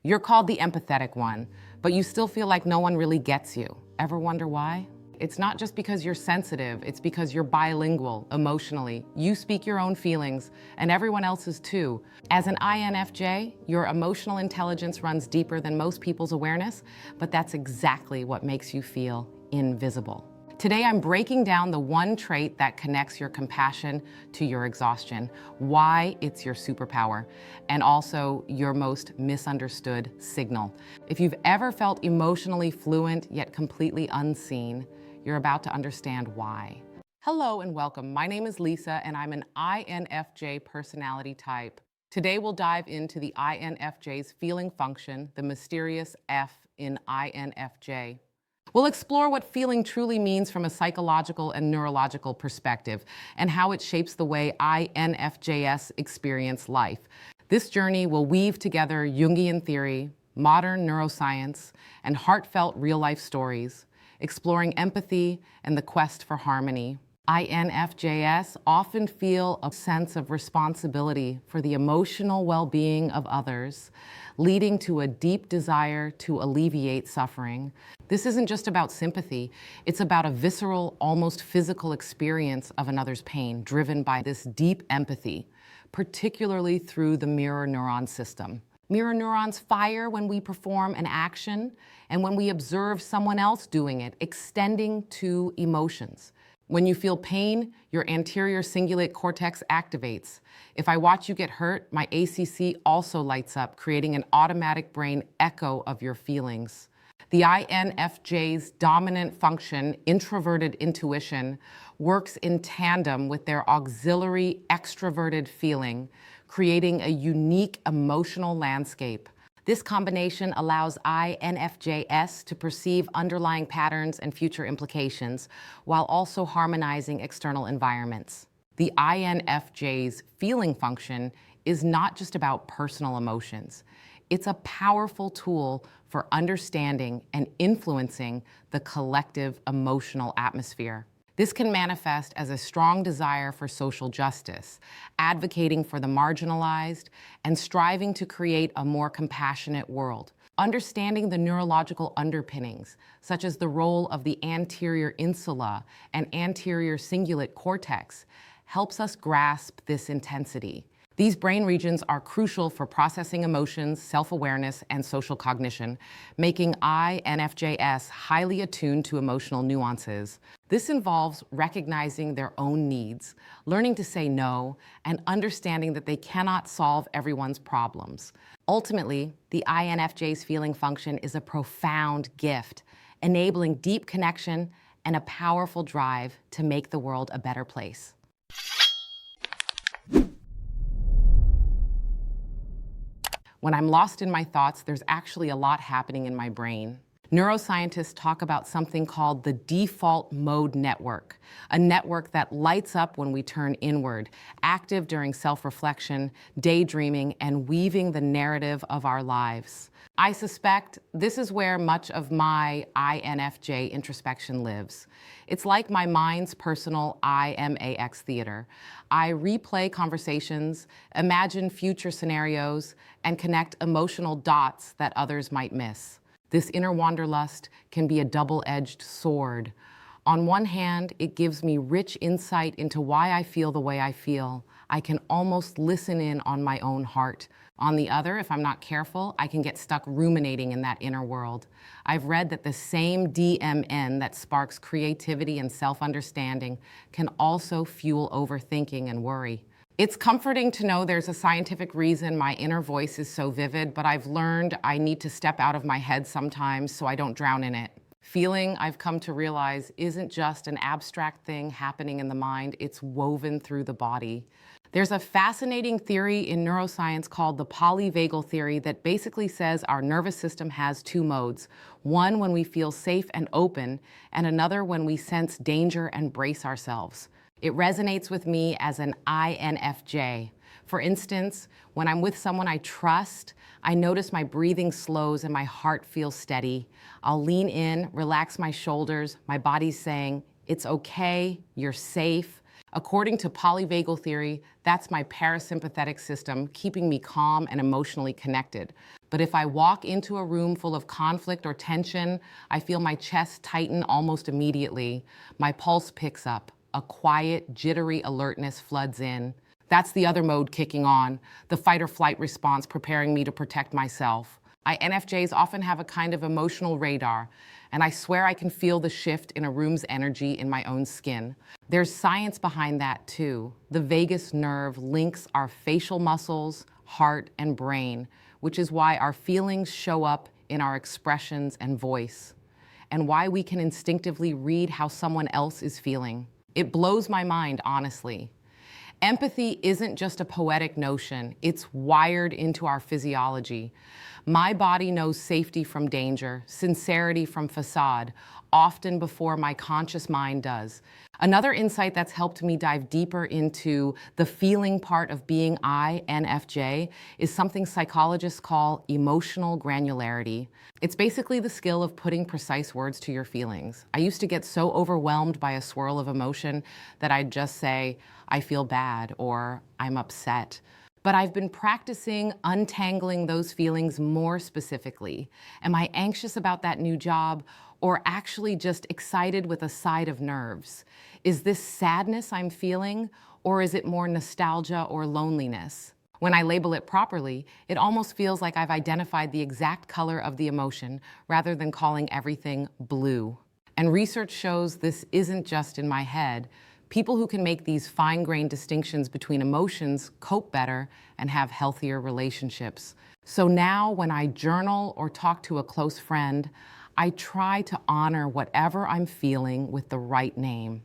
You're called the empathetic one, but you still feel like no one really gets you. Ever wonder why? It's not just because you're sensitive, it's because you're bilingual emotionally. You speak your own feelings, and everyone else's too. As an INFJ, your emotional intelligence runs deeper than most people's awareness, but that's exactly what makes you feel invisible. Today, I'm breaking down the one trait that connects your compassion to your exhaustion, why it's your superpower, and also your most misunderstood signal. If you've ever felt emotionally fluent yet completely unseen, you're about to understand why. Hello and welcome. My name is Lisa, and I'm an INFJ personality type. Today, we'll dive into the INFJ's feeling function, the mysterious F in INFJ. We'll explore what feeling truly means from a psychological and neurological perspective, and how it shapes the way INFJs experience life. This journey will weave together Jungian theory, modern neuroscience, and heartfelt real-life stories, exploring empathy and the quest for harmony. INFJs often feel a sense of responsibility for the emotional well-being of others, leading to a deep desire to alleviate suffering. This isn't just about sympathy, it's about a visceral, almost physical experience of another's pain, driven by this deep empathy, particularly through the mirror neuron system. Mirror neurons fire when we perform an action and when we observe someone else doing it, extending to emotions. When you feel pain, your anterior cingulate cortex activates. If I watch you get hurt, my ACC also lights up, creating an automatic brain echo of your feelings. The INFJ's dominant function, introverted intuition, works in tandem with their auxiliary extroverted feeling, creating a unique emotional landscape. This combination allows INFJs to perceive underlying patterns and future implications, while also harmonizing external environments. The INFJ's feeling function is not just about personal emotions. It's a powerful tool for understanding and influencing the collective emotional atmosphere. This can manifest as a strong desire for social justice, advocating for the marginalized, and striving to create a more compassionate world. Understanding the neurological underpinnings, such as the role of the anterior insula and anterior cingulate cortex, helps us grasp this intensity. These brain regions are crucial for processing emotions, self-awareness, and social cognition, making INFJs highly attuned to emotional nuances. This involves recognizing their own needs, learning to say no, and understanding that they cannot solve everyone's problems. Ultimately, the INFJ's feeling function is a profound gift, enabling deep connection and a powerful drive to make the world a better place. When I'm lost in my thoughts, there's actually a lot happening in my brain. Neuroscientists talk about something called the default mode network, a network that lights up when we turn inward, active during self-reflection, daydreaming, and weaving the narrative of our lives. I suspect this is where much of my INFJ introspection lives. It's like my mind's personal IMAX theater. I replay conversations, imagine future scenarios, and connect emotional dots that others might miss. This inner wanderlust can be a double-edged sword. On one hand, it gives me rich insight into why I feel the way I feel. I can almost listen in on my own heart. On the other, if I'm not careful, I can get stuck ruminating in that inner world. I've read that the same DMN that sparks creativity and self-understanding can also fuel overthinking and worry. It's comforting to know there's a scientific reason my inner voice is so vivid, but I've learned I need to step out of my head sometimes so I don't drown in it. Feeling, I've come to realize, isn't just an abstract thing happening in the mind, it's woven through the body. There's a fascinating theory in neuroscience called the polyvagal theory that basically says our nervous system has two modes, one when we feel safe and open, and another when we sense danger and brace ourselves. It resonates with me as an INFJ. For instance, when I'm with someone I trust, I notice my breathing slows and my heart feels steady. I'll lean in, relax my shoulders, my body's saying, "It's okay, you're safe." According to polyvagal theory, that's my parasympathetic system keeping me calm and emotionally connected. But if I walk into a room full of conflict or tension, I feel my chest tighten almost immediately. My pulse picks up. A quiet, jittery alertness floods in. That's the other mode kicking on, the fight or flight response preparing me to protect myself. INFJs often have a kind of emotional radar, and I swear I can feel the shift in a room's energy in my own skin. There's science behind that too. The vagus nerve links our facial muscles, heart, and brain, which is why our feelings show up in our expressions and voice, and why we can instinctively read how someone else is feeling. It blows my mind, honestly. Empathy isn't just a poetic notion, it's wired into our physiology. My body knows safety from danger, sincerity from facade, often before my conscious mind does. Another insight that's helped me dive deeper into the feeling part of being INFJ is something psychologists call emotional granularity. It's basically the skill of putting precise words to your feelings. I used to get so overwhelmed by a swirl of emotion that I'd just say, I feel bad, or I'm upset. But I've been practicing untangling those feelings more specifically. Am I anxious about that new job, or actually just excited with a side of nerves? Is this sadness I'm feeling, or is it more nostalgia or loneliness? When I label it properly, it almost feels like I've identified the exact color of the emotion rather than calling everything blue. And research shows this isn't just in my head. People who can make these fine-grained distinctions between emotions cope better and have healthier relationships. So now when I journal or talk to a close friend, I try to honor whatever I'm feeling with the right name.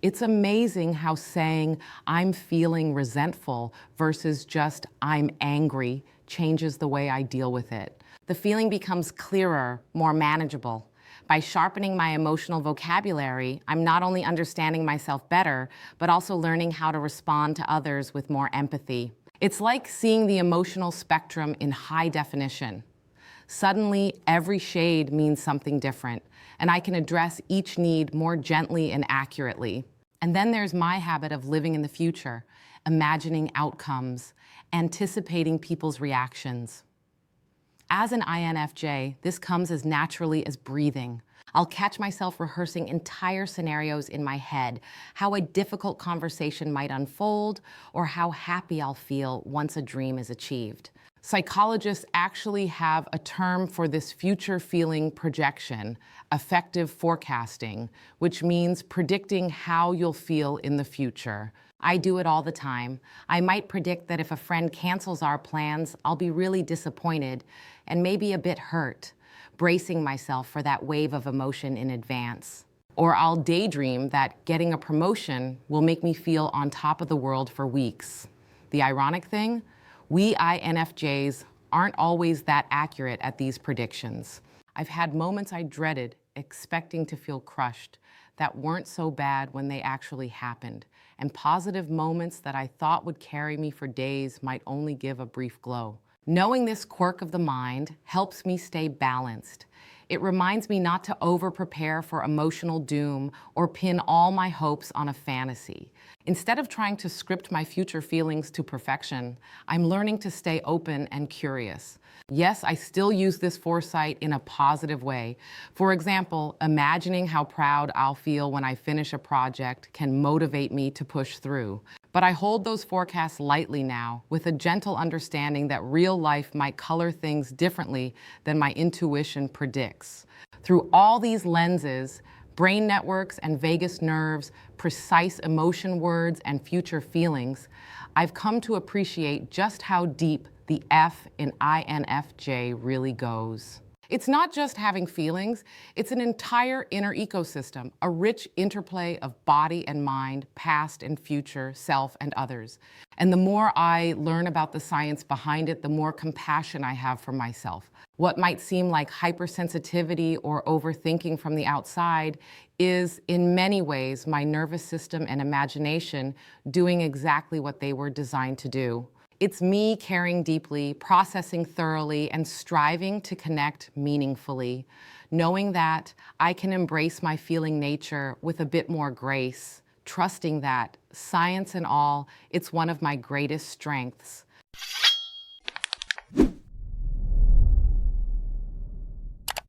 It's amazing how saying I'm feeling resentful versus just I'm angry changes the way I deal with it. The feeling becomes clearer, more manageable. By sharpening my emotional vocabulary, I'm not only understanding myself better, but also learning how to respond to others with more empathy. It's like seeing the emotional spectrum in high definition. Suddenly, every shade means something different, and I can address each need more gently and accurately. And then there's my habit of living in the future, imagining outcomes, anticipating people's reactions. As an INFJ, this comes as naturally as breathing. I'll catch myself rehearsing entire scenarios in my head, how a difficult conversation might unfold, or how happy I'll feel once a dream is achieved. Psychologists actually have a term for this future feeling projection, affective forecasting, which means predicting how you'll feel in the future. I do it all the time. I might predict that if a friend cancels our plans, I'll be really disappointed and maybe a bit hurt, bracing myself for that wave of emotion in advance. Or I'll daydream that getting a promotion will make me feel on top of the world for weeks. The ironic thing? We INFJs aren't always that accurate at these predictions. I've had moments I dreaded, expecting to feel crushed, that weren't so bad when they actually happened, and positive moments that I thought would carry me for days might only give a brief glow. Knowing this quirk of the mind helps me stay balanced. It reminds me not to over-prepare for emotional doom or pin all my hopes on a fantasy. Instead of trying to script my future feelings to perfection, I'm learning to stay open and curious. Yes, I still use this foresight in a positive way. For example, imagining how proud I'll feel when I finish a project can motivate me to push through. But I hold those forecasts lightly now, with a gentle understanding that real life might color things differently than my intuition predicts. Through all these lenses, brain networks and vagus nerves, precise emotion words, and future feelings, I've come to appreciate just how deep the F in INFJ really goes. It's not just having feelings, it's an entire inner ecosystem, a rich interplay of body and mind, past and future, self and others. And the more I learn about the science behind it, the more compassion I have for myself. What might seem like hypersensitivity or overthinking from the outside is, in many ways, my nervous system and imagination doing exactly what they were designed to do. It's me caring deeply, processing thoroughly, and striving to connect meaningfully, knowing that I can embrace my feeling nature with a bit more grace, trusting that, science and all, it's one of my greatest strengths.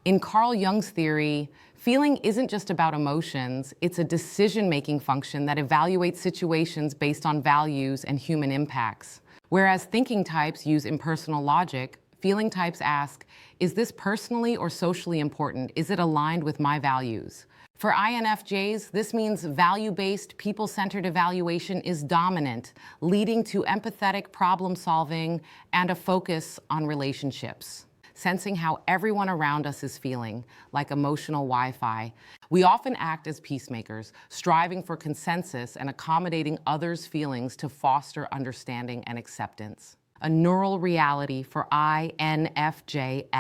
In Carl Jung's theory, feeling isn't just about emotions, it's a decision-making function that evaluates situations based on values and human impacts. Whereas thinking types use impersonal logic, feeling types ask, is this personally or socially important? Is it aligned with my values? For INFJs, this means value-based, people-centered evaluation is dominant, leading to empathetic problem-solving and a focus on relationships. Sensing how everyone around us is feeling, like emotional Wi-Fi. We often act as peacemakers, striving for consensus and accommodating others' feelings to foster understanding and acceptance. A neural reality for INFJs.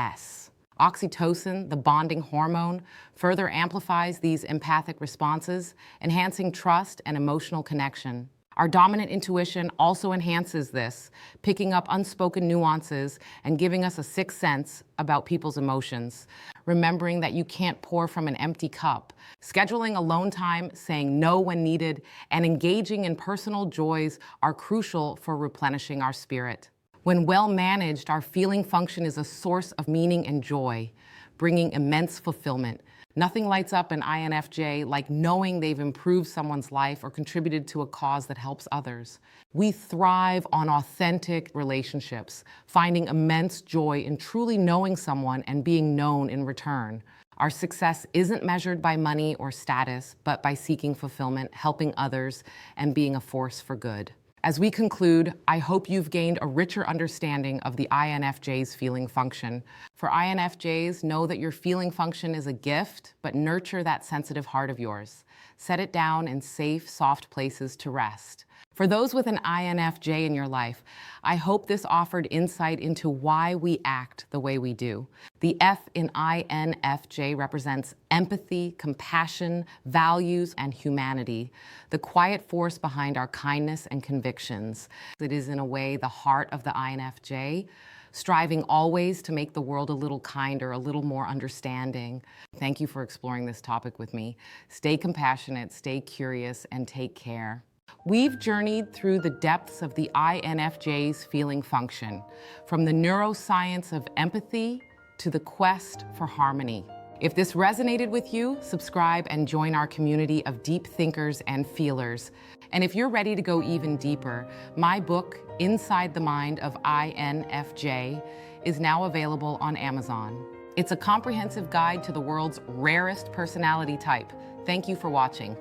Oxytocin, the bonding hormone, further amplifies these empathic responses, enhancing trust and emotional connection. Our dominant intuition also enhances this, picking up unspoken nuances and giving us a sixth sense about people's emotions. Remembering that you can't pour from an empty cup, scheduling alone time, saying no when needed, and engaging in personal joys are crucial for replenishing our spirit. When well managed, our feeling function is a source of meaning and joy, bringing immense fulfillment. Nothing lights up an INFJ like knowing they've improved someone's life or contributed to a cause that helps others. We thrive on authentic relationships, finding immense joy in truly knowing someone and being known in return. Our success isn't measured by money or status, but by seeking fulfillment, helping others, and being a force for good. As we conclude, I hope you've gained a richer understanding of the INFJ's feeling function. For INFJs, know that your feeling function is a gift, but nurture that sensitive heart of yours. Set it down in safe, soft places to rest. For those with an INFJ in your life, I hope this offered insight into why we act the way we do. The F in INFJ represents empathy, compassion, values, and humanity, the quiet force behind our kindness and convictions. It is, in a way, the heart of the INFJ, striving always to make the world a little kinder, a little more understanding. Thank you for exploring this topic with me. Stay compassionate, stay curious, and take care. We've journeyed through the depths of the INFJ's feeling function, from the neuroscience of empathy to the quest for harmony. If this resonated with you, subscribe and join our community of deep thinkers and feelers. And if you're ready to go even deeper, my book, Inside the Mind of INFJ, is now available on Amazon. It's a comprehensive guide to the world's rarest personality type. Thank you for watching.